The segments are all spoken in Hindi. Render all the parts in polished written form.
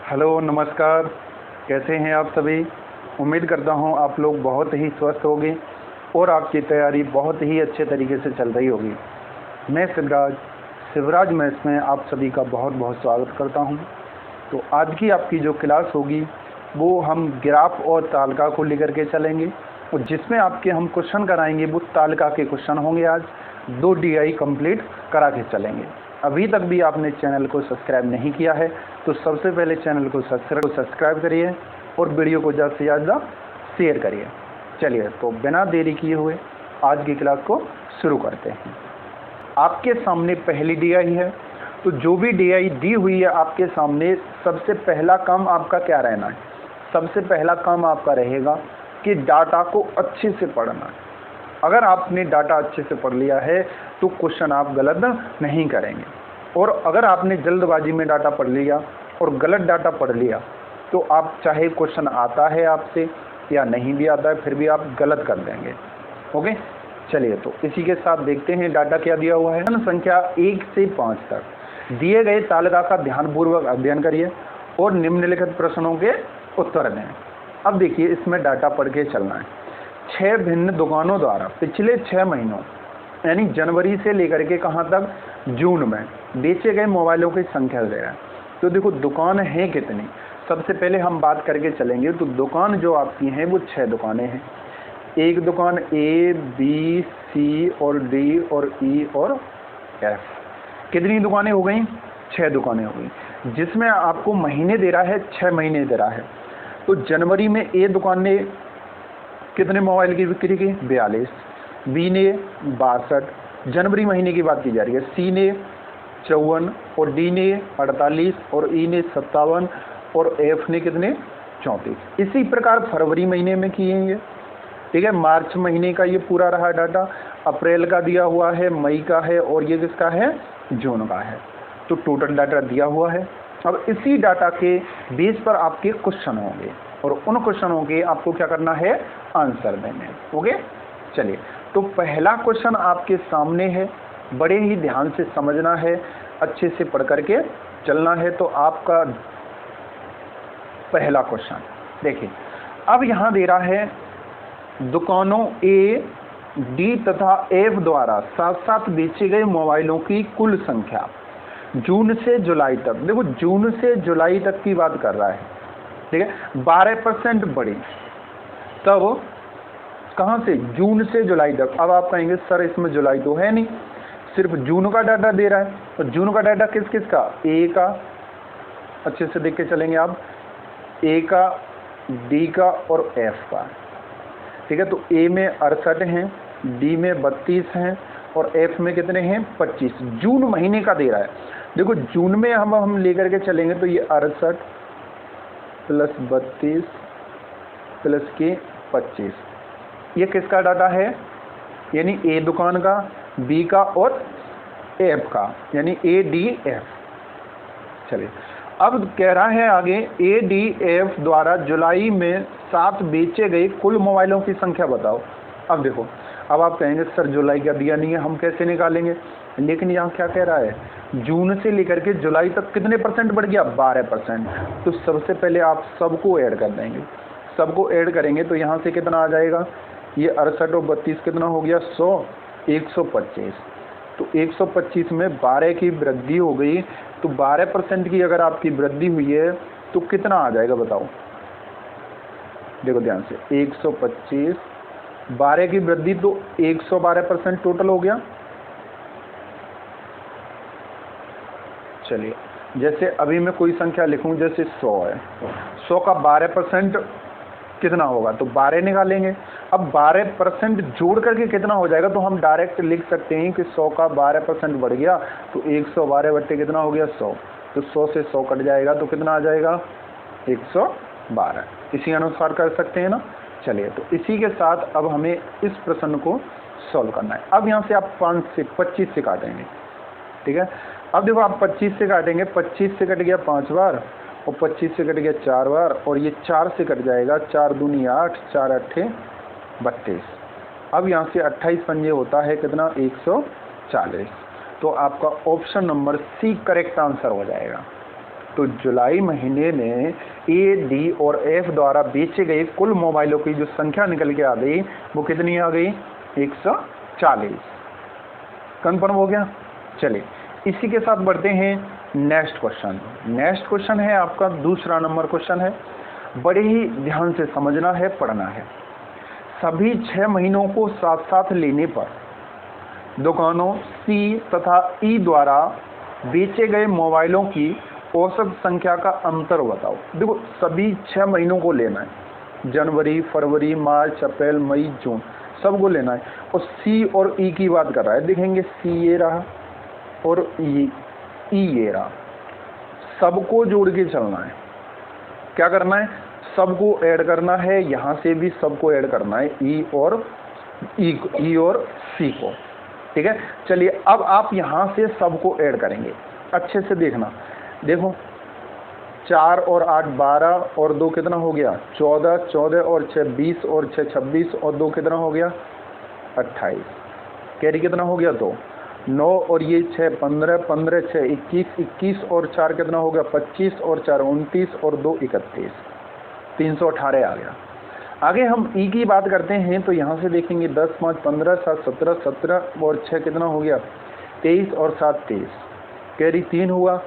हेलो, नमस्कार। कैसे हैं आप सभी? उम्मीद करता हूं आप लोग बहुत ही स्वस्थ होंगे और आपकी तैयारी बहुत ही अच्छे तरीके से चल रही होगी। मैं शिवराज मैथ्स में आप सभी का बहुत बहुत स्वागत करता हूं। तो आज की आपकी जो क्लास होगी वो हम ग्राफ और तालिका को लेकर के चलेंगे और जिसमें आपके हम क्वेश्चन कराएंगे वो तालिका के क्वेश्चन होंगे। आज 2 DI कंप्लीट करा के चलेंगे। अभी तक भी आपने चैनल को सब्सक्राइब नहीं किया है तो सबसे पहले चैनल को सब्सक्राइब करिए और वीडियो को ज़्यादा से ज़्यादा शेयर करिए। चलिए तो बिना देरी किए हुए आज की क्लास को शुरू करते हैं। आपके सामने पहली DI है, तो जो भी DI दी हुई है आपके सामने, सबसे पहला काम आपका क्या रहना है? सबसे पहला काम आपका रहेगा कि डाटा को अच्छे से पढ़ना है। अगर आपने डाटा अच्छे से पढ़ लिया है तो क्वेश्चन आप गलत नहीं करेंगे, और अगर आपने जल्दबाजी में डाटा पढ़ लिया और गलत डाटा पढ़ लिया तो आप चाहे क्वेश्चन आता है आपसे या नहीं भी आता है फिर भी आप गलत कर देंगे। ओके, चलिए तो इसी के साथ देखते हैं डाटा क्या दिया हुआ है। संख्या 1 से 5 तक दिए गए तालिका का ध्यानपूर्वक अध्ययन करिए और निम्नलिखित प्रश्नों के उत्तर दें। अब देखिए, इसमें डाटा पढ़ के चलना है। 6 भिन्न दुकानों द्वारा पिछले 6 महीनों यानी जनवरी से लेकर के कहाँ तक, जून में बेचे गए मोबाइलों की संख्या दे रहा है। तो देखो दुकान है कितनी, सबसे पहले हम बात करके चलेंगे। तो दुकान जो आपकी हैं वो 6 दुकानें हैं। एक दुकान A, B, C और D और E और F। कितनी दुकानें हो गई? 6 दुकानें हो गई, जिसमें आपको महीने दे रहा है, 6 महीने दे रहा है। तो जनवरी में A दुकान ने कितने मोबाइल की बिक्री की? 42। B ने 62, जनवरी महीने की बात की जा रही है। C ने 54 और D ने 48 और E ने 57 और F ने कितने? 34। इसी प्रकार फरवरी महीने में किएंगे। ठीक है, मार्च महीने का ये पूरा रहा डाटा, अप्रैल का दिया हुआ है, मई का है और ये किसका है? जून का है। तो टोटल डाटा दिया हुआ है। अब इसी डाटा के बेस पर आपके क्वेश्चन होंगे और उन क्वेश्चनों के आपको क्या करना है? आंसर देने। ओके, चलिए तो पहला क्वेश्चन आपके सामने है, बड़े ही ध्यान से समझना है, अच्छे से पढ़ करके चलना है। तो आपका पहला क्वेश्चन देखिए, अब यहाँ दे रहा है दुकानों A, D तथा F द्वारा साथ साथ बेचे गए मोबाइलों की कुल संख्या जून से जुलाई तक। देखो जून से जुलाई तक की बात कर रहा है, ठीक है। 12% बढ़ी, तब कहाँ से? जून से जुलाई तक। अब आप कहेंगे सर इसमें जुलाई तो है नहीं, सिर्फ जून का डाटा दे रहा है। तो जून का डाटा किस किस का? A का, अच्छे से देख के चलेंगे आप, A का, D का और F का। ठीक है, तो A में 68 हैं, D में 32 हैं और F में कितने हैं? 25। जून महीने का दे रहा है। देखो जून में हम लेकर के चलेंगे तो ये 68 प्लस 32 प्लस के 25, ये किसका डाटा है? यानी A दुकान का, B का और F का, यानी ADF। चलिए अब कह रहा है आगे, ADF द्वारा जुलाई में 7 बेचे गए कुल मोबाइलों की संख्या बताओ। अब देखो, अब आप कहेंगे सर जुलाई का दिया नहीं है, हम कैसे निकालेंगे? लेकिन यहाँ क्या कह रहा है? जून से लेकर के जुलाई तक कितने परसेंट बढ़ गया? 12%। तो सबसे पहले आप सबको ऐड कर देंगे। सबको ऐड करेंगे तो यहाँ से कितना आ जाएगा? ये 68 और 32 कितना हो गया? 100, 125। तो 125 में 12 की वृद्धि हो गई। तो 12% की अगर आपकी वृद्धि हुई है तो कितना आ जाएगा बताओ? देखो ध्यान से, 125, 12 की वृद्धि तो 112% टोटल हो गया। चलिए जैसे अभी मैं कोई संख्या लिखूं, जैसे 100 है, 100 का 12% कितना होगा? तो 12 निकालेंगे। अब 12% जोड़ करके कितना हो जाएगा? तो हम डायरेक्ट लिख सकते हैं कि 100 का 12% बढ़ गया तो 112 बट्टे कितना हो गया? 100। तो 100 से 100 कट जाएगा तो कितना आ जाएगा? 112। इसी अनुसार कर सकते हैं ना। चलिए तो इसी के साथ अब हमें इस प्रश्न को सॉल्व करना है। अब यहाँ से आप 5 से 25 से काटेंगे, ठीक है। अब देखो आप 25 से काटेंगे, 25 से कट गया 5 बार और 25 से कट गया 4 बार और ये 4 से कट जाएगा, 4 दूनी 8, 4 अट्ठे 32। अब यहाँ से 28 पंजे होता है कितना? 140। तो आपका option number C correct answer हो जाएगा। तो जुलाई महीने में ए, डी और एफ द्वारा बेचे गए कुल मोबाइलों की जो संख्या निकल के आ गई वो कितनी आ गई? 140। कन्फर्म हो गया। चलिए इसी के साथ बढ़ते हैं नेक्स्ट क्वेश्चन। नेक्स्ट क्वेश्चन है आपका दूसरा नंबर क्वेश्चन है। बड़े ही ध्यान से समझना है, पढ़ना है। सभी 6 महीनों को साथ साथ लेने पर दुकानों सी तथा ई द्वारा बेचे गए मोबाइलों की औसत संख्या का अंतर बताओ। देखो सभी 6 महीनों को लेना है, जनवरी, फरवरी, मार्च, अप्रैल, मई, जून, सबको लेना है। और सी और ई की बात कर रहा है। देखेंगे सी ये रहा और ई ये रहा, सबको जोड़ के चलना है। क्या करना है? सबको ऐड करना है, यहाँ से भी सबको ऐड करना है, ई और सी को। ठीक है, चलिए अब आप यहाँ से सबको ऐड करेंगे। अच्छे से देखना, देखो 4 और 8 12 और 2 कितना हो गया? 14, 14 और 6 20 और 6 26 और 2 कितना हो गया? 28। कैरी कितना हो गया? 2, 9 और ये 6 15, 15 6 21, 21 और 4 कितना हो गया? 25 और 4 29 और 2 31, 318 आ गया। आगे हम ई की बात करते हैं तो यहाँ से देखेंगे 10 5 15 7 17 17 और 6 कितना हो गया? 23 और 7 23, कैरी 3 हुआ।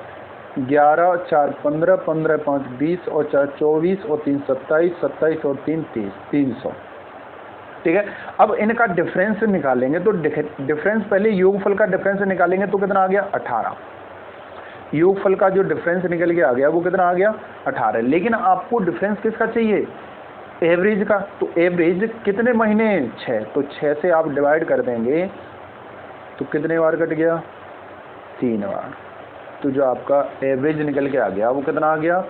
11 4 15 15 5 20 और 4 24 और 3 27 27 और 3 30, 300। ठीक है, अब इनका डिफरेंस निकालेंगे तो डिफरेंस पहले योगफल का डिफरेंस निकालेंगे तो कितना आ गया? 18। योगफल का जो डिफरेंस निकल के आ गया वो कितना आ गया? 18। लेकिन आपको डिफरेंस किसका चाहिए? एवरेज का। तो एवरेज कितने महीने? 6। तो 6 से आप डिवाइड कर देंगे तो कितने बार कट गया? 3 बार। तो जो आपका एवरेज निकल के आ गया वो कितना आ गया?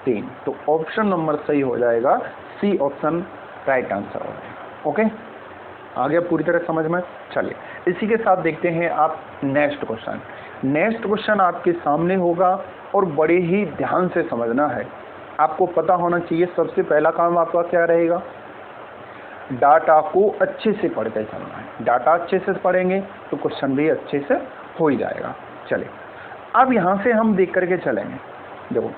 3। तो ऑप्शन नंबर सही हो जाएगा, सी ऑप्शन राइट आंसर हो जाएगा। ओके, आ गया पूरी तरह समझ में। चलिए इसी के साथ देखते हैं आप नेक्स्ट क्वेश्चन। नेक्स्ट क्वेश्चन आपके सामने होगा और बड़े ही ध्यान से समझना है, आपको पता होना चाहिए। सबसे पहला काम आपका क्या रहेगा? डाटा को अच्छे से पढ़ के चलना है। डाटा अच्छे से पढ़ेंगे तो क्वेश्चन भी अच्छे से हो ही जाएगा। चलिए अब यहाँ से हम देख करके चलेंगे। देखो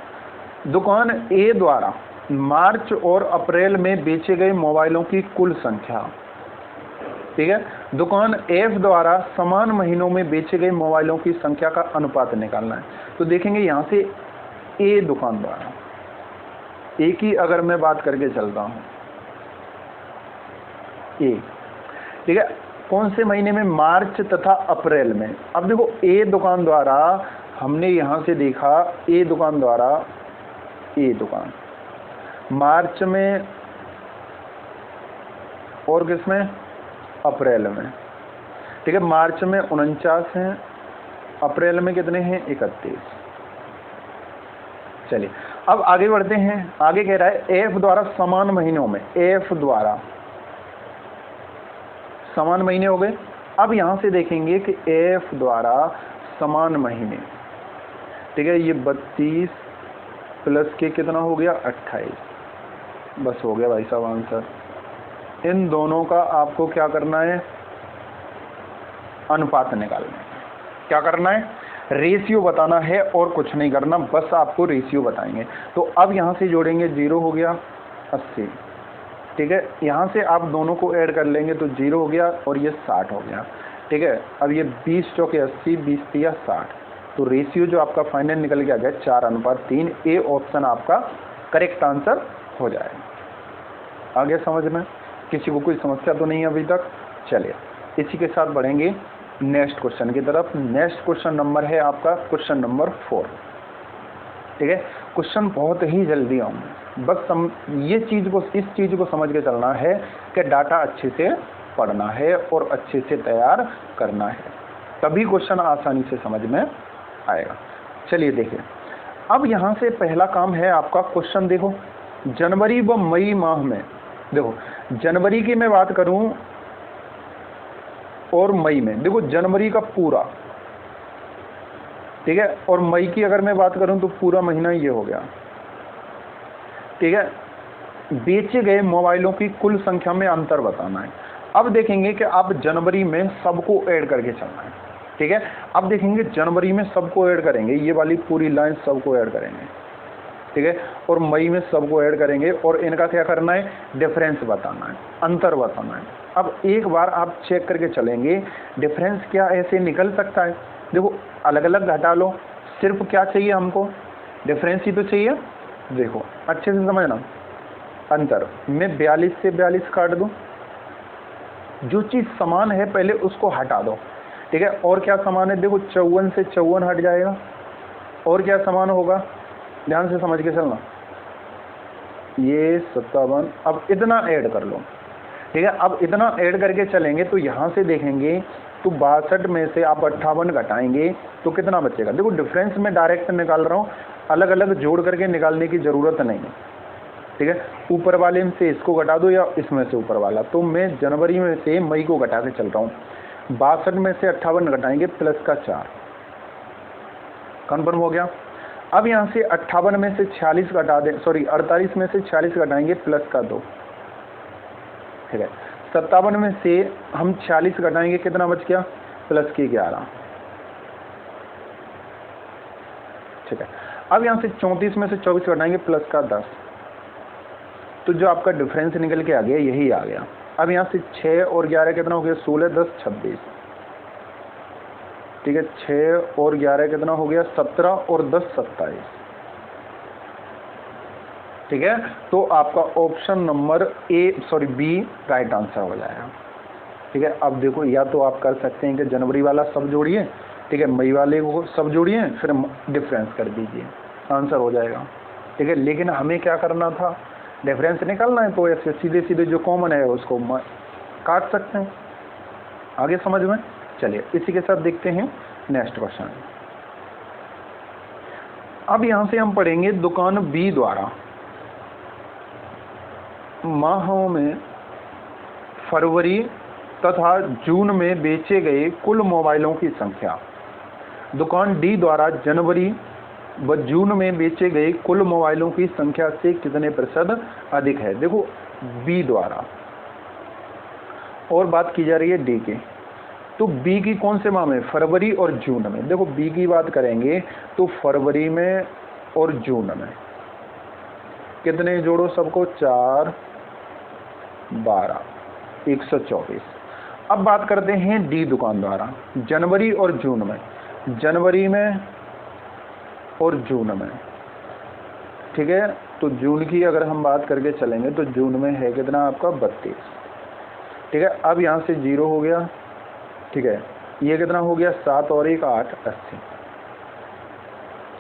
दुकान ए द्वारा मार्च और अप्रैल में बेचे गए मोबाइलों की कुल संख्या। ठीक है, दुकान एफ द्वारा समान महीनों में बेचे गए मोबाइलों की संख्या का अनुपात निकालना है। तो देखेंगे यहाँ से ए दुकान द्वारा, ए की अगर मैं बात करके चलता हूँ, ए, ठीक है, कौन से महीने में? मार्च तथा अप्रैल में। अब देखो ए दुकान द्वारा हमने यहाँ से देखा, ए दुकान द्वारा, ए दुकान मार्च में और किसमें? अप्रैल में। ठीक है, मार्च में 49 हैं, अप्रैल में कितने हैं? 31। चलिए अब आगे बढ़ते हैं। आगे कह रहा है एफ द्वारा समान महीनों में, एफ द्वारा समान महीने हो गए। अब यहाँ से देखेंगे कि एफ द्वारा समान महीने, ठीक है, ये 32 प्लस के कितना हो गया? 28। बस हो गया भाई साहब आंसर। इन दोनों का आपको क्या करना है? अनुपात निकालना है। क्या करना है? रेशियो बताना है और कुछ नहीं करना, बस आपको रेशियो बताएंगे। तो अब यहाँ से जोड़ेंगे, 0 हो गया 80। ठीक है, यहाँ से आप दोनों को ऐड कर लेंगे तो 0 हो गया और ये 60 हो गया। ठीक है, अब ये 20 चौके 80, 20 तिया 60। तो रेशियो जो आपका फाइनल निकल के आ गया 4:3। ए ऑप्शन आपका करेक्ट आंसर हो जाएगा। आगे समझ में? किसी को कोई समस्या तो नहीं है अभी तक? चलिए इसी के साथ बढ़ेंगे नेक्स्ट क्वेश्चन की तरफ। नेक्स्ट क्वेश्चन नंबर है आपका क्वेश्चन नंबर 4। ठीक है, क्वेश्चन बहुत ही जल्दी आऊँगा, बस इस चीज़ को समझ के चलना है कि डाटा अच्छे से पढ़ना है और अच्छे से तैयार करना है, तभी क्वेश्चन आसानी से समझ में आएगा। चलिए देखिए, अब यहाँ से पहला काम है आपका क्वेश्चन। देखो जनवरी व मई माह में, देखो जनवरी की मैं बात करूं और मई में, देखो जनवरी का पूरा, ठीक है, और मई की अगर मैं बात करूं तो पूरा महीना ये हो गया। ठीक है, बेचे गए मोबाइलों की कुल संख्या में अंतर बताना है। अब देखेंगे कि आप जनवरी में सबको ऐड करके चलना है। ठीक है। अब देखेंगे जनवरी में सबको ऐड करेंगे, ये वाली पूरी लाइन सबको ऐड करेंगे, ठीक है, और मई में सबको ऐड करेंगे और इनका क्या करना है, डिफरेंस बताना है, अंतर बताना है। अब एक बार आप चेक करके चलेंगे, डिफरेंस क्या ऐसे निकल सकता है। देखो अलग अलग घटा लो, सिर्फ क्या चाहिए हमको, डिफरेंस ही तो चाहिए। देखो अच्छे से समझना, अंतर मैं 42 से 42 काट दूं, जो चीज़ समान है पहले उसको हटा दो, ठीक है। और क्या समान है, देखो 54 से 54 हट जाएगा, और क्या समान होगा, ध्यान से समझ के चलना, ये 57। अब इतना ऐड कर लो, ठीक है। अब इतना ऐड करके चलेंगे तो यहाँ से देखेंगे तो 62 में से आप 58 घटाएंगे तो कितना बचेगा। देखो डिफरेंस में डायरेक्ट निकाल रहा हूँ, अलग अलग जोड़ करके निकालने की ज़रूरत नहीं है, ठीक है। ऊपर वाले में से इसको घटा दो या इसमें से ऊपर वाला, तो मैं जनवरी में से मई को घटा के चल रहा हूँ। 62 में से 58 घटाएंगे प्लस का 4, कन्फर्म हो गया। अब यहाँ से 58 में से 46 घटा दें, सॉरी 48 में से 46 घटाएंगे प्लस का 2, ठीक है। 57 में से हम 46 घटाएंगे, कितना बच गया, प्लस की 11, ठीक है। अब यहाँ से 34 में से 24 घटाएंगे प्लस का 10, तो जो आपका डिफरेंस निकल के आ गया यही आ गया। अब यहाँ से 6 और 11 कितना हो गया, 16, 10, 26, ठीक है। 6 और 11 कितना हो गया, 17 और 10, 27, ठीक है। तो आपका option number B right answer हो जाएगा, ठीक है। अब देखो या तो आप कर सकते हैं कि जनवरी वाला सब जोड़िए, ठीक है, मई वाले को सब जोड़िए, फिर डिफरेंस कर दीजिए, आंसर हो जाएगा, ठीक है। लेकिन हमें क्या करना था, डिफरेंस निकालना है, तो ऐसे सीधे सीधे जो कॉमन है उसको काट सकते हैं। आगे समझ में, चलिए इसी के साथ देखते हैं नेक्स्ट क्वेश्चन। अब यहाँ से हम पढ़ेंगे दुकान बी द्वारा माहों में फरवरी तथा जून में बेचे गए कुल मोबाइलों की संख्या दुकान डी द्वारा जनवरी व जून में बेचे गए कुल मोबाइलों की संख्या से कितने प्रतिशत अधिक है। देखो बी द्वारा, और बात की जा रही है डी की, तो बी की कौन से माह में, फरवरी और जून में। देखो बी की बात करेंगे तो फरवरी में और जून में कितने जोड़ो सबको, 4, 12, 124। अब बात करते हैं डी दुकान द्वारा जनवरी और जून में, जनवरी में और जून में, ठीक है। तो जून की अगर हम बात करके चलेंगे तो जून में है कितना आपका 32, ठीक है। अब यहाँ से 0 हो गया, ठीक है, ये कितना हो गया, 7 और 1, 8, 80।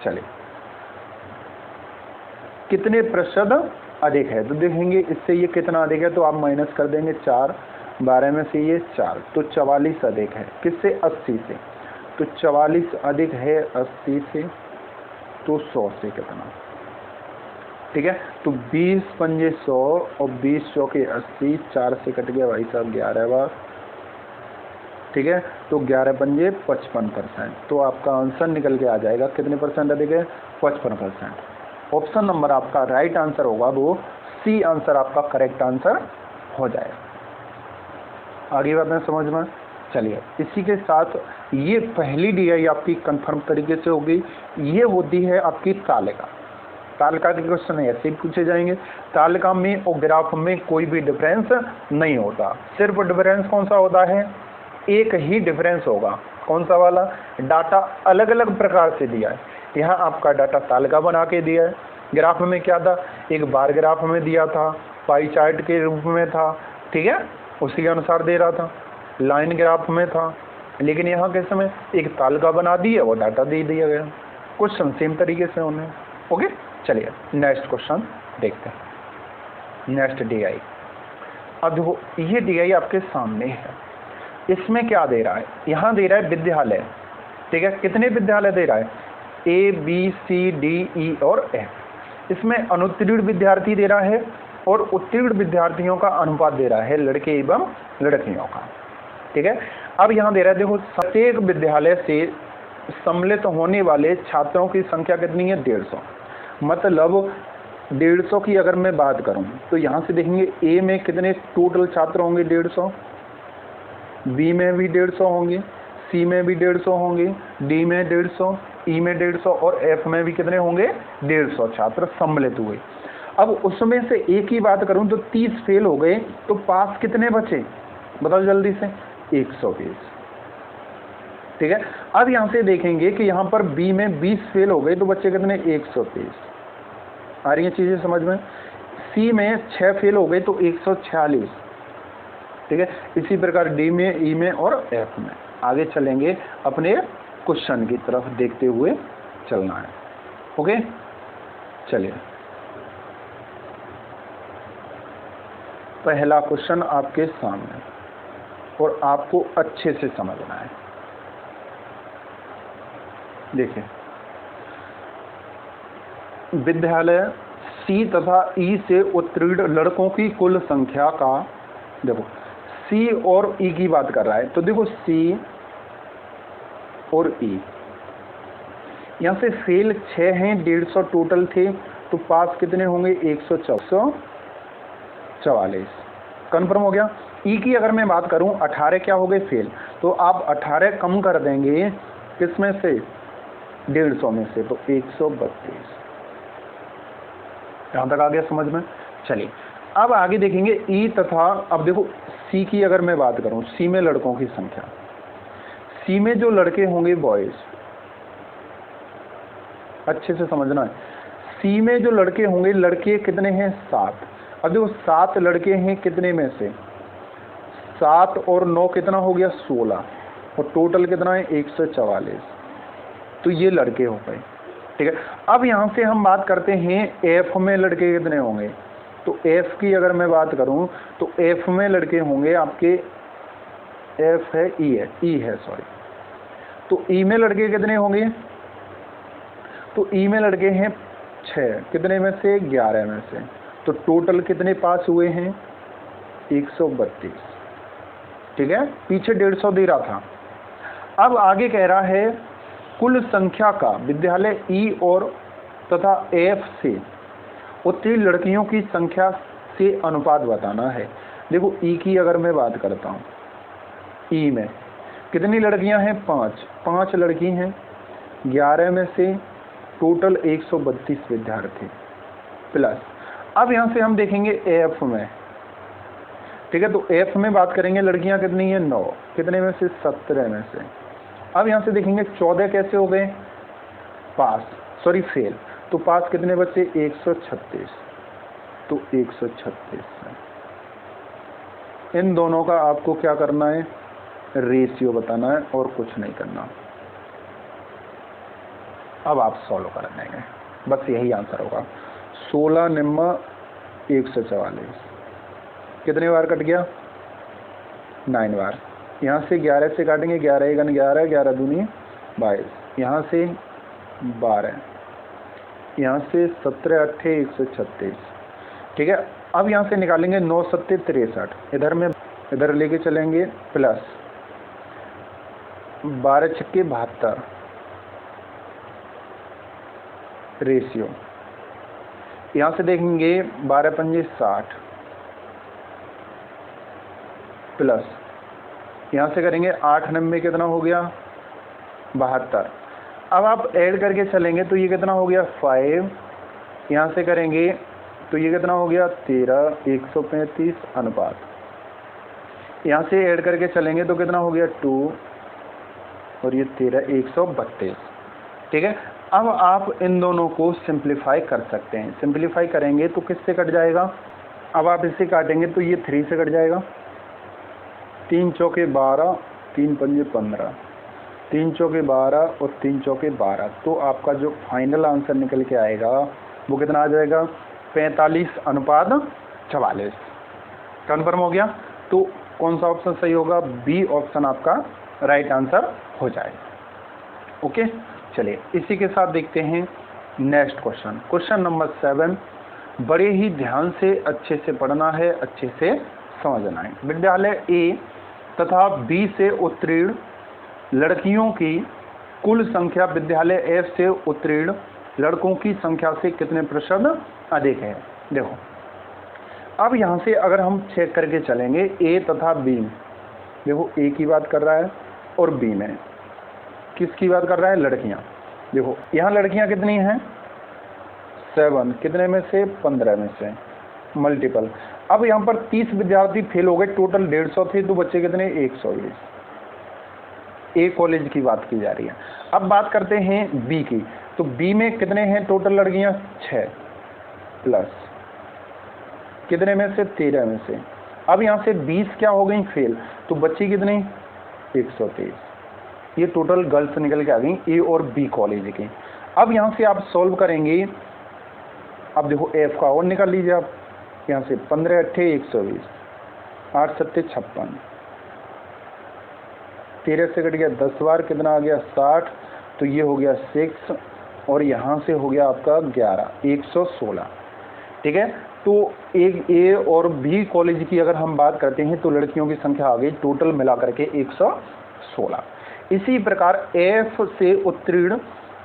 चलिए कितने प्रतिशत अधिक है, तो देखेंगे इससे ये कितना अधिक है, तो आप माइनस कर देंगे 4, 12 में से ये 4, तो 44 अधिक है, किससे, 80 से, तो 44 अधिक है 80 से, तो 100 से कितना, ठीक है। तो 20 पंजे 100 और 20 चौके 80, 4 से कट गया भाई साहब 11 बार, ठीक है। तो 11 पंजे 55%, तो आपका आंसर निकल के आ जाएगा कितने परसेंट अधिक है, 55%। ऑप्शन नंबर आपका राइट आंसर होगा, वो सी आंसर आपका करेक्ट आंसर हो जाएगा। आगे बातें समझ में, चलिए इसी के साथ ये पहली डीआई आपकी कंफर्म तरीके से होगी। ये होती है आपकी तालिका, तालिका के क्वेश्चन ऐसे ही पूछे जाएंगे। तालिका में और ग्राफ में कोई भी डिफरेंस नहीं होता, सिर्फ डिफरेंस कौन सा होता है, एक ही डिफरेंस होगा, कौन सा वाला, डाटा अलग अलग प्रकार से दिया है। यहाँ आपका डाटा तालिका बना के दिया है, ग्राफ में क्या था, एक बार ग्राफ में दिया था, पाई चार्ट के रूप में था, ठीक है, उसी के अनुसार दे रहा था, लाइन ग्राफ में था, लेकिन यहाँ कैसे में एक तालिका बना दी है, वो डाटा दे दिया गया, क्वेश्चन सेम तरीके से होने। ओके, चलिए नेक्स्ट क्वेश्चन देखते हैं, नेक्स्ट डीआई। अब देखो ये डीआई आपके सामने है, इसमें क्या दे रहा है, यहाँ दे रहा है विद्यालय, ठीक है, कितने विद्यालय दे रहा है, A B C D E और F। इसमें अनुत्तीर्ण विद्यार्थी दे रहा है और उत्तीर्ण विद्यार्थियों का अनुपात दे रहा है लड़के एवं लड़कियों का, ठीक है। अब यहाँ दे रहा है, देखो प्रत्येक विद्यालय से सम्मिलित होने वाले छात्रों की संख्या कितनी है, 150। मतलब 150 की अगर मैं बात करूँ तो यहाँ से देखेंगे A में कितने टोटल छात्र होंगे, 150, B में भी 150 होंगे, सी में भी 150 होंगे, डी में 150, ई में 150 और एफ में भी कितने होंगे 150 छात्र सम्मिलित हुए। अब उसमें से एक ही बात करूं तो 30 फेल हो गए, तो पास कितने बचे बताओ जल्दी से, 120। ठीक है, अब यहां से देखेंगे कि यहां पर बी में 20 फेल हो गए तो बच्चे कितने 130। आ रही है चीजें समझ में। सी में 6 फेल हो गए तो 146। ठीक है, इसी प्रकार डी में, ई में और एफ में। आगे चलेंगे, अपने क्वेश्चन की तरफ देखते हुए चलना है। ओके, चलिए पहला क्वेश्चन आपके सामने और आपको अच्छे से समझना है। देखिए, विद्यालय सी तथा ई से उत्तीर्ण लड़कों की कुल संख्या का, देखो सी और ई की बात कर रहा है, तो देखो सी और ई, यहां से फेल 6 हैं, 150 टोटल थे, तो पास कितने होंगे 144। कन्फर्म हो गया। ई की अगर मैं बात करूं 18 क्या हो गए फेल, तो आप 18 कम कर देंगे किस में से 150 में से, तो 132। यहां तक आ गया समझ में। चलिए अब आगे देखेंगे ई तथा, अब देखो सी की अगर मैं बात करूं, सी में लड़कों की संख्या, सी में जो लड़के होंगे बॉयज, अच्छे से समझना है, सी में जो लड़के होंगे, लड़के कितने हैं 7। अब देखो 7 लड़के हैं कितने में से, 7 और 9 कितना हो गया 16, और टोटल कितना है 144। तो ये लड़के हो गए। ठीक है, अब यहां से हम बात करते हैं एफ में लड़के कितने होंगे, तो एफ की अगर मैं बात करूं तो एफ में लड़के होंगे आपके, एफ है ई है सॉरी, तो ई में लड़के कितने होंगे, तो ई में लड़के हैं 6, कितने में से 11 में से, तो टोटल कितने पास हुए हैं 132। ठीक है, पीछे 150 दे रहा था। अब आगे कह रहा है कुल संख्या का विद्यालय ई और तथा एफ से उत्तीर्ण लड़कियों की संख्या से अनुपात बताना है। देखो ई की अगर मैं बात करता हूँ, ई में कितनी लड़कियां हैं 5 लड़की हैं, 11 में से टोटल 132 विद्यार्थी प्लस, अब यहां से हम देखेंगे एफ में। ठीक है, तो एफ में बात करेंगे लड़कियां कितनी है 9, कितने में से 17 में से। अब यहां से देखेंगे 14 कैसे हो गए पास, सॉरी फेल, तो पास कितने बच्चे 136, तो 136 है। इन दोनों का आपको क्या करना है, रेशियो बताना है और कुछ नहीं करना। अब आप सॉल्व कर देंगे, बस यही आंसर होगा। 16 निम्मा 144 कितने बार कट गया 9 बार। यहाँ से 11 से काटेंगे, 11 1 11, 11 दूनी 22, यहाँ से 12, यहाँ से 17 8 136। ठीक है, अब यहाँ से निकालेंगे 9 7 63, इधर लेके चलेंगे प्लस 12 6 72 रेशियो, यहाँ से देखेंगे 12 5 60 प्लस, यहाँ से करेंगे 8 9 कितना हो गया 72। अब आप ऐड करके चलेंगे तो ये कितना हो गया 5, यहाँ से करेंगे तो ये कितना हो गया 13 135 अनुपात, यहाँ से ऐड करके चलेंगे तो कितना हो गया 2 और ये 13 132। ठीक है, अब आप इन दोनों को सिंप्लीफाई कर सकते हैं। सिंप्लीफाई करेंगे तो किससे कट जाएगा, अब आप इससे काटेंगे तो ये 3 से कट जाएगा, 3 चौके 12 3 पंजे 15, 3 चौके 12 और 3 चौके 12, तो आपका जो फाइनल आंसर निकल के आएगा वो कितना आ जाएगा 45 अनुपात 44। कन्फर्म हो गया, तो कौन सा ऑप्शन सही होगा, बी ऑप्शन आपका राइट आंसर हो जाएगा। ओके, चलिए इसी के साथ देखते हैं नेक्स्ट क्वेश्चन। क्वेश्चन नंबर 7, बड़े ही ध्यान से अच्छे से पढ़ना है, अच्छे से समझना है। विद्यालय ए तथा बी से उत्तीर्ण लड़कियों की कुल संख्या विद्यालय एफ से उत्तीर्ण लड़कों की संख्या से कितने प्रतिशत अधिक है। देखो, अब यहाँ से अगर हम चेक करके चलेंगे ए तथा बी, देखो ए की बात कर रहा है और बी में। किसकी बात कर रहा है? लड़कियां। देखो यहाँ लड़कियां कितनी हैं? 7, कितने में से? 15 में से, मल्टीपल। अब यहाँ पर 30 विद्यार्थी फेल हो गए, टोटल 150 थे, तो बच्चे कितने? 120। ए कॉलेज की बात की जा रही है। अब बात करते हैं बी की, तो बी में कितने हैं टोटल लड़कियां? 6 प्लस कितने में से? 13 में से। अब यहाँ से 20 क्या हो गई? फेल, तो बच्ची कितनी? 123। ये टोटल गर्ल्स निकल के आ गई ए और बी कॉलेज की। अब यहाँ से आप सॉल्व करेंगे, अब देखो एफ का और निकाल लीजिए आप। यहाँ से 15 × 8 = 120, 8 × 7 = 56, 13 से कट गया 10 बार, कितना आ गया? 60। तो ये हो गया 6 और यहाँ से हो गया आपका 11, 116। ठीक है, तो एक ए और बी कॉलेज की अगर हम बात करते हैं तो लड़कियों की संख्या आ गई टोटल मिला करके 116। इसी प्रकार एफ से उत्तीर्ण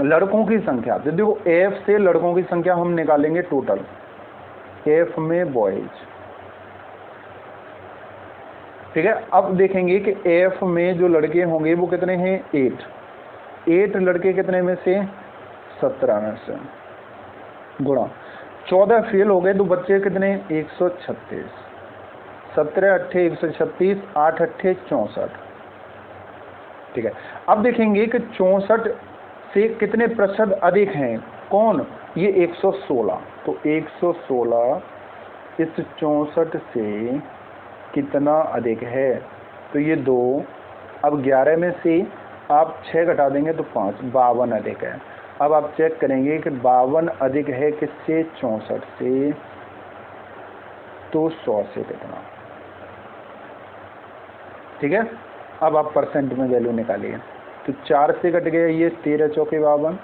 लड़कों की संख्या, तो देखो एफ से लड़कों की संख्या हम निकालेंगे टोटल, एफ में बॉयज। ठीक है, अब देखेंगे कि एफ में जो लड़के होंगे वो कितने हैं? 8 लड़के कितने में से? 17 में से, गुणा 14 फेल हो गए, तो बच्चे कितने? 136। 17 × 8 = 136, 8 × 8 = 64। ठीक है, अब देखेंगे कि 64 से कितने प्रतिशत अधिक हैं? कौन? ये 116। तो 116 इस 64 से कितना अधिक है? तो ये 2। अब 11 में से आप 6 घटा देंगे तो 5, 52 अधिक है। अब आप चेक करेंगे कि 52 अधिक है किससे? 64 से। तो 100 से कितना? ठीक है, अब आप परसेंट में वैल्यू निकालिए, तो 4 से कट गया ये 13 × 4 = 52,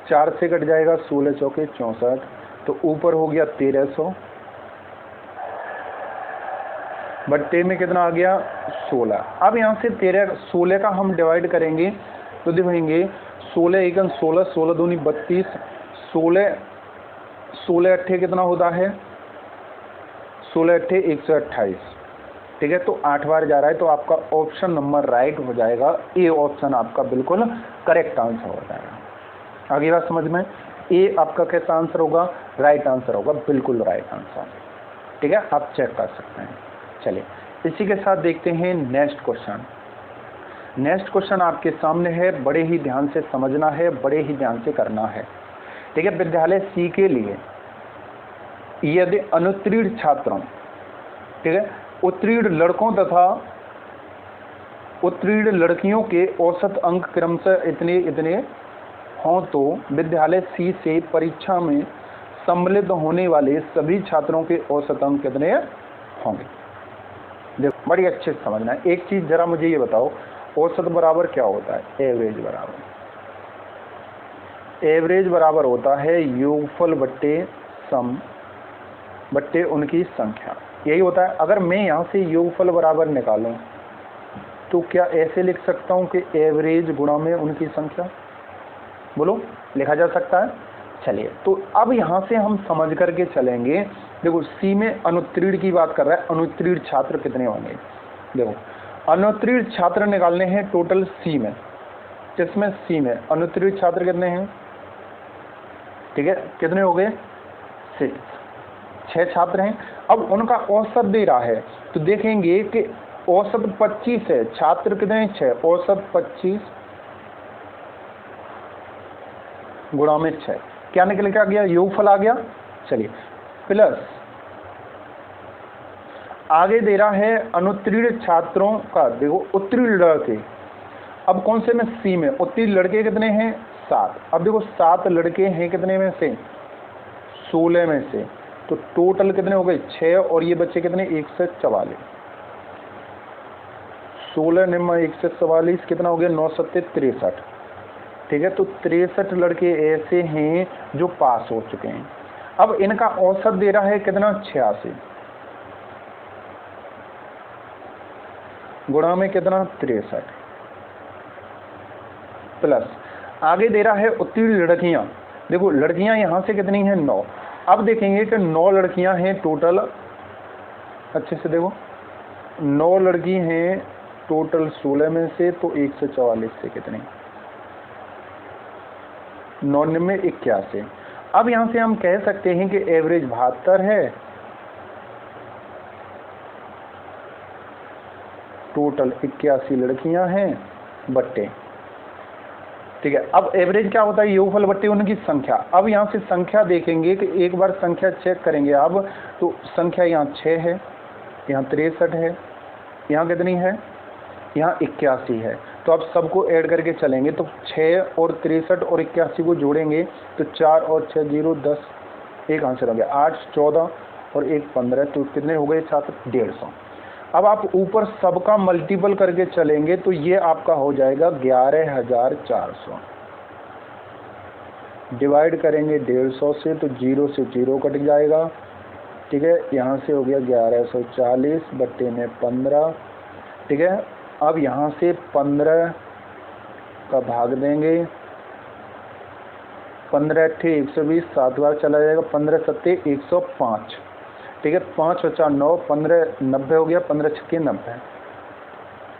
4 से कट जाएगा 16 × 4 = 64, तो ऊपर हो गया 1300 बट्टे में कितना आ गया? 16। अब यहाँ से 16 का हम डिवाइड करेंगे तो देखेंगे 16 × 1 = 16, 16 दूनी 32, 16 × 8 कितना होता है? 16 × 8 = 128। ठीक है, तो 8 बार जा रहा है, तो आपका ऑप्शन नंबर राइट हो जाएगा। ए ऑप्शन आपका बिल्कुल करेक्ट आंसर हो जाएगा। आगे बात समझ में? ए आपका कैसा आंसर होगा? राइट आंसर होगा, बिल्कुल राइट आंसर। ठीक है, आप चेक कर सकते हैं। चलिए इसी के साथ देखते हैं नेक्स्ट क्वेश्चन। नेक्स्ट क्वेश्चन आपके सामने है, बड़े ही ध्यान से समझना है, बड़े ही ध्यान से करना है। ठीक है, विद्यालय सी के लिए यदि अनुत्तीर्ण छात्रों, ठीक है, उत्तीर्ण लड़कों तथा उत्तीर्ण लड़कियों के औसत अंक क्रमशः इतने इतने हों, तो विद्यालय सी से परीक्षा में सम्मिलित होने वाले सभी छात्रों के औसत अंक कितने होंगे? देखो बड़ी अच्छे से समझना है। एक चीज जरा मुझे ये बताओ, औसत बराबर क्या होता है? एवरेज बराबर, एवरेज बराबर होता है योगफल बट्टे सम बट्टे उनकी संख्या, यही होता है। अगर मैं यहाँ से योगफल बराबर निकालूं तो क्या ऐसे लिख सकता हूँ कि एवरेज गुणा में उनकी संख्या? बोलो, लिखा जा सकता है? चलिए, तो अब यहाँ से हम समझ करके चलेंगे। देखो सी में अनुत्तीर्ण की बात कर रहा है, अनुत्तीर्ण छात्र कितने होंगे? देखो अनुत्तीर्ण छात्र निकालने हैं टोटल सी में, किसमें? सी में अनुत्तीर्ण छात्र कितने हैं? ठीक है, कितने हो गए? 6 छात्र हैं। अब उनका औसत दे रहा है, तो देखेंगे कि औसत 25 है, छात्र कितने? 6, औसत 25 गुणा में 6, क्या निकल के आ गया? योगफल आ गया। चलिए, प्लस आगे दे रहा है अनुत्तीर्ण छात्रों का, देखो उत्तीर्ण लड़के, अब कौन से में? सी में। उत्तीर्ण लड़के कितने हैं? 7। अब देखो 7 लड़के हैं कितने में से? 16 में से, तो टोटल कितने हो गए? 6, और ये बच्चे कितने? 144। 16 निम्न 144 कितना हो गया? 9 × 7 = 63। ठीक है, तो 63 लड़के ऐसे हैं जो पास हो चुके हैं। अब इनका औसत दे रहा है कितना? 86 गुणा में कितना? 63, प्लस आगे दे रहा है उत्तीर्ण लड़कियां। देखो लड़कियां यहां से कितनी हैं? 9। अब देखेंगे कि 9 लड़कियां हैं टोटल, अच्छे से देखो 9 लड़की हैं टोटल 16 में से तो 144 से कितने, 99 81। अब यहाँ से हम कह सकते हैं कि एवरेज 72 है, टोटल 81 लड़कियां हैं बट्टे, ठीक है। अब एवरेज क्या होता है, योगफल बट्टे उनकी संख्या। अब यहाँ से संख्या देखेंगे कि एक बार संख्या चेक करेंगे अब, तो संख्या यहाँ 6 है, यहाँ 63 है, यहाँ कितनी है, यहाँ 81 है। तो अब सबको ऐड करके चलेंगे तो 6 और 63 और 81 को जोड़ेंगे तो 4 और 6 0 10, एक आंसर हो गया 8 14 और 1 15, तो कितने हो गए छात्र, 150। अब आप ऊपर सबका मल्टीपल करके चलेंगे तो ये आपका हो जाएगा 11400। डिवाइड करेंगे 150 से तो 0 से 0 कट जाएगा, ठीक है। यहाँ से हो गया 1140 बट्टे में 15, ठीक है। अब यहाँ से 15 का भाग देंगे, 15 अट्ठे 120, 7 बार चला जाएगा, 15 सत्ते 105, ठीक है। 5 और 4 9, 15 90 हो गया, 15 छक्के 90।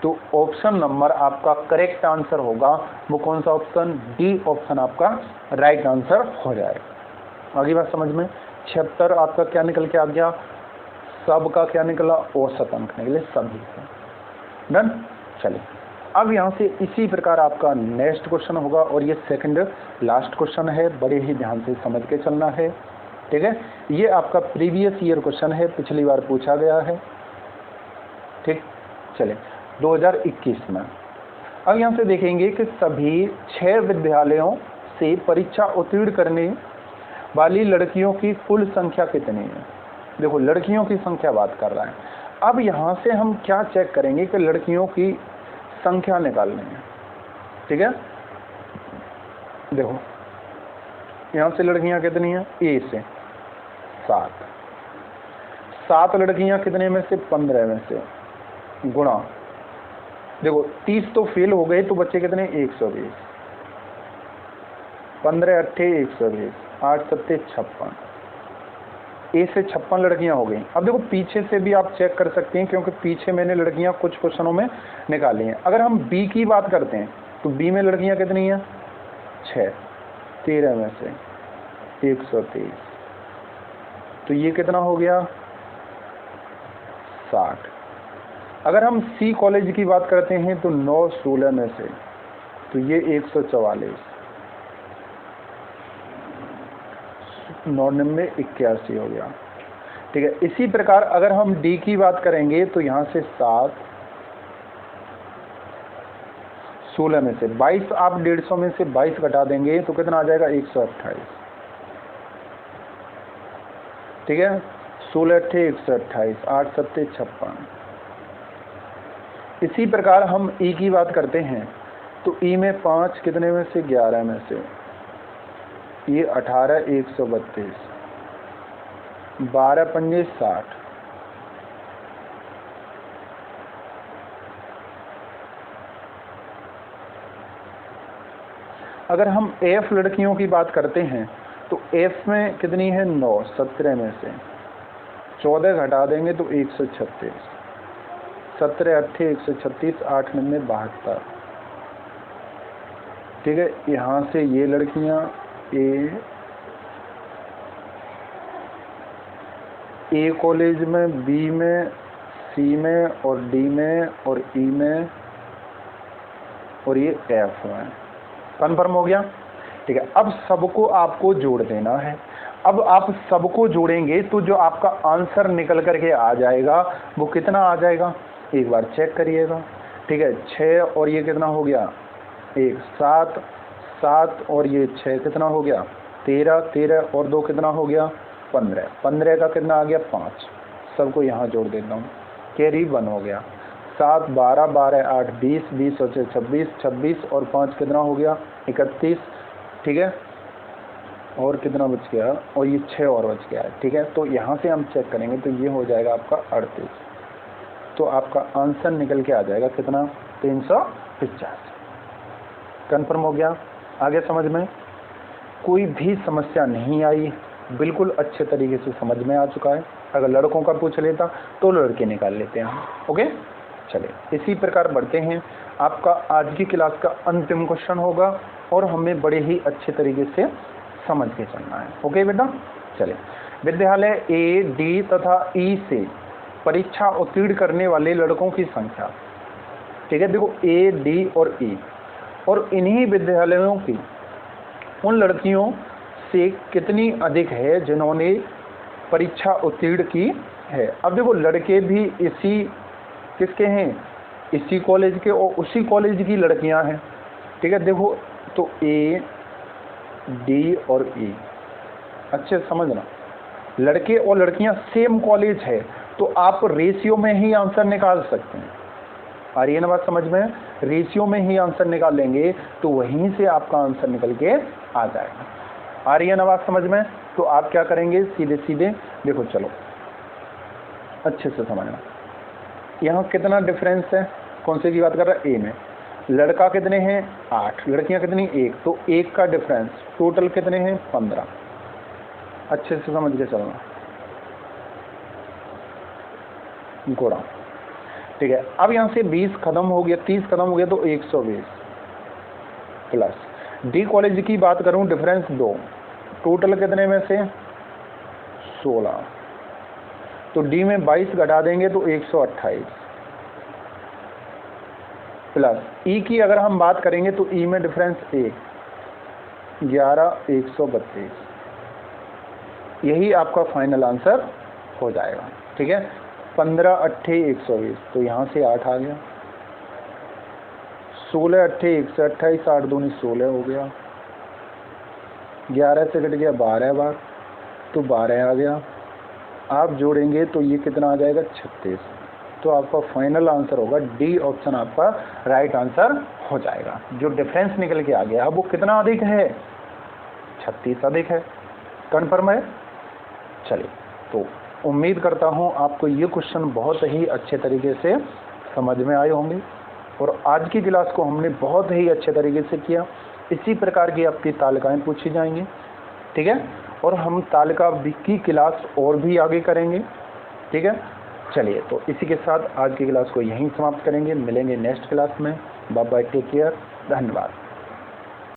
तो ऑप्शन नंबर आपका करेक्ट आंसर होगा वो कौन सा ऑप्शन, डी ऑप्शन आपका राइट आंसर हो जाएगा। आगे बात समझ में। 76 आपका क्या निकल के आ गया, सब का क्या निकला, औसत अंक निकले सभी का। डन। चलिए अब यहाँ से इसी प्रकार आपका नेक्स्ट क्वेश्चन होगा और ये सेकंड लास्ट क्वेश्चन है, बड़े ही ध्यान से समझ के चलना है, ठीक है। ये आपका प्रीवियस ईयर क्वेश्चन है, पिछली बार पूछा गया है, ठीक। चलिए 2021 में अब यहाँ से देखेंगे कि सभी 6 विद्यालयों से परीक्षा उत्तीर्ण करने वाली लड़कियों की कुल संख्या कितनी है। देखो लड़कियों की संख्या बात कर रहा है। अब यहाँ से हम क्या चेक करेंगे कि लड़कियों की संख्या निकालनी है, ठीक है। देखो यहाँ से लड़कियाँ कितनी हैं, ए से 7 लड़कियाँ कितने में से, 15 में से, गुणा, देखो 30 तो फेल हो गए तो बच्चे कितने, 120, 15 अट्ठे 120, 8 सत्ते 56, ए से 56 लड़कियां हो गई। अब देखो पीछे से भी आप चेक कर सकते हैं क्योंकि पीछे मैंने लड़कियां कुछ क्वेश्चनों में निकाली हैं। अगर हम बी की बात करते हैं तो बी में लड़कियां कितनी हैं, 6, 13 में से 123, तो ये कितना हो गया 60। अगर हम सी कॉलेज की बात करते हैं तो 9 16 में से, तो ये 144, 99 81 हो गया, ठीक है। इसी प्रकार अगर हम डी की बात करेंगे तो यहाँ से 7 16 में से 22, आप 150 में से 22 घटा देंगे तो कितना आ जाएगा 128, ठीक है। 16 अट्ठे 128, 8 सत्ते 56। इसी प्रकार हम ई की बात करते हैं तो ई में 5 कितने में से, 11 में से, ये 18 132, 12 पंजे 60, अगर हम एफ लड़कियों की बात करते हैं तो एफ में कितनी है 9 17 में से, 14 घटा देंगे तो 136, 17 अट्ठे 136, 8 9 72, ठीक है। यहाँ से ये लड़कियाँ ए कॉलेज में, बी में, सी में और डी में और ई में और ये एफ में, कन्फर्म हो गया, ठीक है। अब सबको आपको जोड़ देना है। अब आप सबको जोड़ेंगे तो जो आपका आंसर निकल करके आ जाएगा वो कितना आ जाएगा, एक बार चेक करिएगा, ठीक है। 6 और ये कितना हो गया 1, 7 7 और ये 6 कितना हो गया 13, 13 और 2 कितना हो गया 15, 15 का कितना आ गया 5, सबको यहाँ जोड़ देता हूँ, कैरी 1 हो गया, 7 12 12 8 20, 20 और 6 26, 26 और 5 कितना हो गया 31, ठीक है। और कितना बच गया, और ये 6 और बच गया है, ठीक है। तो यहाँ से हम चेक करेंगे तो ये हो जाएगा आपका 38, तो आपका आंसर निकल के आ जाएगा कितना 385। कन्फर्म हो गया, आगे समझ में कोई भी समस्या नहीं आई, बिल्कुल अच्छे तरीके से समझ में आ चुका है। अगर लड़कों का पूछ लेता तो लड़के निकाल लेते हैं हम, ओके। चलिए इसी प्रकार बढ़ते हैं। आपका आज की क्लास का अंतिम क्वेश्चन होगा और हमें बड़े ही अच्छे तरीके से समझ के चलना है। ओके बेटा, चलिए। विद्यालय ए, डी तथा ई से परीक्षा उत्तीर्ण करने वाले लड़कों की संख्या, ठीक है, देखो ए, डी और ई, और इन्हीं विद्यालयों की उन लड़कियों से कितनी अधिक है जिन्होंने परीक्षा उत्तीर्ण की है। अब देखो लड़के भी इसी किसके हैं, इसी कॉलेज के और उसी कॉलेज की लड़कियां हैं, ठीक है। देखो तो ए, डी और ई, अच्छे से समझना, लड़के और लड़कियां सेम कॉलेज है तो आप रेशियो में ही आंसर निकाल सकते हैं। आ रही है ना बात समझ में, रेशियो में ही आंसर निकाल लेंगे तो वहीं से आपका आंसर निकल के आ जाएगा। आ रही है ना बात समझ में, तो आप क्या करेंगे, सीधे सीधे देखो, चलो अच्छे से समझना। यहाँ कितना डिफरेंस है, कौन से की बात कर रहा है, ए में। लड़का कितने हैं 8, लड़कियां कितनी 1, तो 1 का डिफरेंस, टोटल कितने हैं 15। अच्छे से समझ के चलना, गुणा, ठीक है। अब यहाँ से 20 खत्म हो गया, 30 खत्म हो गया तो 120 प्लस डी कॉलेज की बात करूँ, डिफरेंस 2, टोटल कितने में से 16, तो डी में 22 घटा देंगे तो 128 प्लस ई की अगर हम बात करेंगे तो ई में डिफरेंस 1, 11, 132, यही आपका फाइनल आंसर हो जाएगा, ठीक है। 15 8 120, तो यहाँ से 8 आ गया, 16 8 128, 8 दूनी 16 हो गया, 11 से कट गया 12 बार तो 12 आ गया, आप जोड़ेंगे तो ये कितना आ जाएगा 36, तो आपका फाइनल आंसर होगा डी ऑप्शन, आपका राइट आंसर हो जाएगा। जो डिफरेंस निकल के आ गया वो कितना अधिक है, 36 अधिक है, कन्फर्म है। चलिए, तो उम्मीद करता हूँ आपको ये क्वेश्चन बहुत ही अच्छे तरीके से समझ में आए होंगे और आज की क्लास को हमने बहुत ही अच्छे तरीके से किया। इसी प्रकार की आपकी तालिकाएँ पूछी जाएंगी, ठीक है, और हम तालिका की क्लास और भी आगे करेंगे, ठीक है। चलिए, तो इसी के साथ आज की क्लास को यहीं समाप्त करेंगे, मिलेंगे नेक्स्ट क्लास में। बाय बाय, टेक केयर, धन्यवाद।